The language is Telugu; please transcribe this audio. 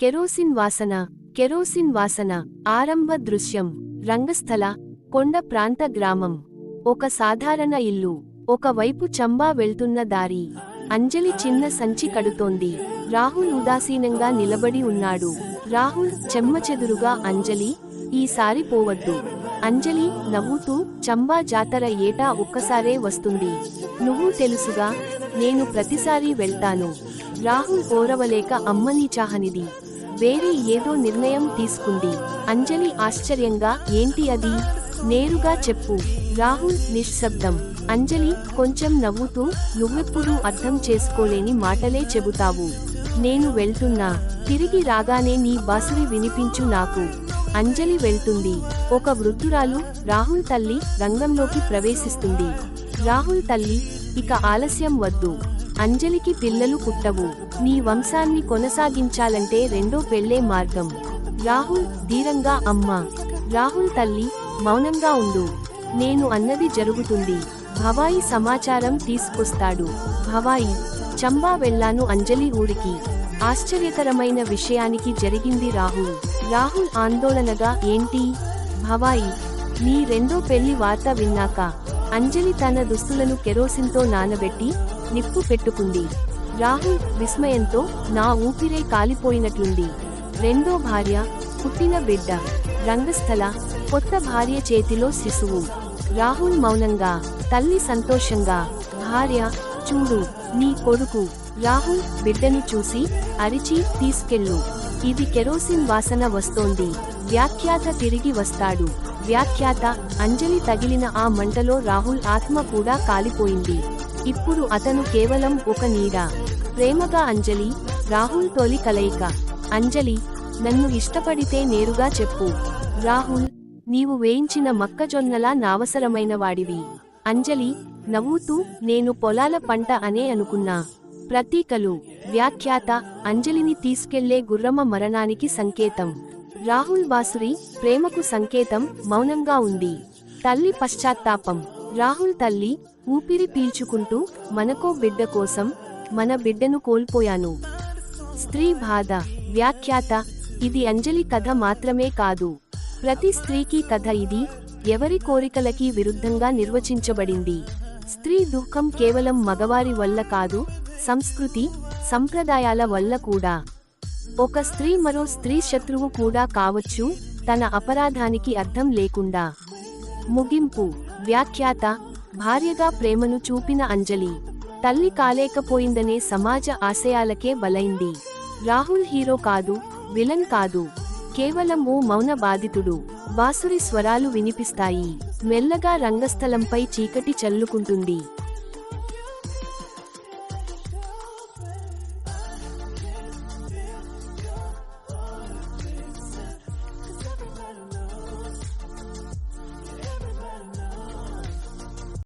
కెరోసిన్ వాసన ఆరంభ దృశ్యం. రంగస్థల కొండ ప్రాంత గ్రామం. ఒక సాధారణ ఇల్లు. ఒకవైపు చంబా వెళ్తున్న దారి. అంజలి చిన్న సంచి కడుతోంది. రాహుల్ ఉదాసీనంగా నిలబడి ఉన్నాడు. రాహుల్ చెమ్మచెదురుగా అంజలి, ఈసారి పోవద్దు. అంజలి నవ్వుతూ, చంబా జాతర ఏటా ఒక్కసారే వస్తుంది. నువ్వు తెలుసుగా, నేను ప్రతిసారీ వెళ్తాను. రాహుల్ ఓరవలేక అమ్మని చాహనిది. వేరే ఏదో నిర్ణయం తీసుకుంది. అంజలి ఆశ్చర్యంగా, ఏంటి అది? నేరుగా చెప్పు. రాహుల్ నిశ్శబ్దం. అంజలి కొంచెం నవ్వుతూ, నువ్వెప్పుడూ అర్థం చేసుకోలేని మాటలే చెబుతావు. నేను వెళ్తున్నా. తిరిగి రాగానే నీ బాసురి వినిపించు నాకు. అంజలి వెళ్తుంది. ఒక వృద్ధురాలు, రాహుల్ తల్లి, రంగంలోకి ప్రవేశిస్తుంది. రాహుల్ తల్లి, ఇక ఆలస్యం వద్దు. అంజలికి పిల్లలు పుట్టవు. నీ వంశాన్ని కొనసాగించాలంటే రెండో పెళ్లే మార్గం. రాహుల్ ధీరంగా, అమ్మా. రాహుల్ తల్లి, మౌనంగా ఉండు. నేను అన్నది జరుగుతుంది. భవాయి సమాచారం తీసుకొస్తాడు. భవాయి, చంబా వెళ్ళాను అంజలి ఊరికి. ఆశ్చర్యకరమైన విషయానికి జరిగింది రాహుల్ ఆందోళనగా, ఏంటి? భవాయి, నీ రెండో పెళ్లి వార్త విన్నాక. అంజలి తన దుస్తులను కెరోసిన్తో నానబెట్టి నిప్పు పెట్టుకుంది. రాహుల్ విస్మయంతో, నా ఊపిరే కాలిపోయినట్లుంది. రెండో భార్య, పుట్టిన బిడ్డ. రంగస్థల కొత్త భార్య చేతిలో శిశువు. రాహుల్ మౌనంగా. తల్లి సంతోషంగా, భార్య, చూడు నీ కొడుకు. రాహుల్ బిడ్డను చూసి అరిచి, తీసుకెళ్ళు. ఇది కెరోసిన్ వాసన వస్తోంది. వ్యాఖ్యాత తిరిగి వస్తాడు. వ్యాఖ్యాత, అంజలి తగిలిన ఆ మంటలో రాహుల్ ఆత్మ కూడా కాలిపోయింది. ఇప్పుడు అతను కేవలం ఒక నీడ. ప్రేమగా అంజలి, రాహుల్ తొలి కలయిక. అంజలి, నన్ను ఇష్టపడితే నేరుగా చెప్పు. రాహుల్, నీవు వేయించిన మొక్కజొన్నలా నావసరమైన వాడివి. అంజలి నవ్వుతూ, నేను పొలాల పంట అనే అనుకున్నా. ప్రతీకలు. వ్యాఖ్యాత, అంజలిని తీసుకెళ్లే గుర్రమ మరణానికి సంకేతం. రాహుల్ బాసురి, ప్రేమకు సంకేతం. మౌనంగా ఉంది. తల్లి పశ్చాత్తాపం. రాహుల్ తల్లి, ఊపిరి పీల్చుకుంటూ, మనకో బిడ్డ కోసం, మన బిడ్డను కోల్పోయాను. స్త్రీ బాధ. వ్యాఖ్యాత, ఇది అంజలి కథ మాత్రమే కాదు. ప్రతి స్త్రీకి కథ ఇది. ఎవరి కోరికలకి విరుద్ధంగా నిర్వచించబడింది. స్త్రీ దుఃఖం కేవలం మగవారి వల్ల కాదు, సంస్కృతి, సంప్రదాయాల వల్ల కూడా. ఒక స్త్రీ మరో స్త్రీ శత్రువు కూడా కావచ్చు, తన అపరాధానికి అర్థం లేకుండా. ముగింపు. వ్యాఖ్యాత, భార్యగా ప్రేమను చూపిన అంజలి, తల్లి కాలేకపోయిందనే సమాజ ఆశయాలకే బలైంది. రాహుల్ హీరో కాదు, విలన్ కాదు, కేవలం ఓ మౌన బాధితుడు. బాసురి స్వరాలు వినిపిస్తాయి. మెల్లగా రంగస్థలంపై చీకటి చల్లుకుంటుంది.